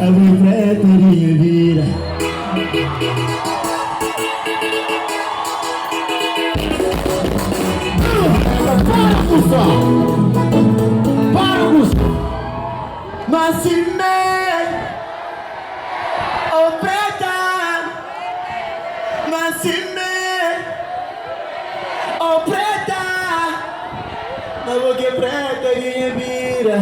أبو فاتر يا بيرة. Para, Gustavo! Para, Gustavo! Macimé, oh preta, Macimé, oh preta, na boca preta minha vira.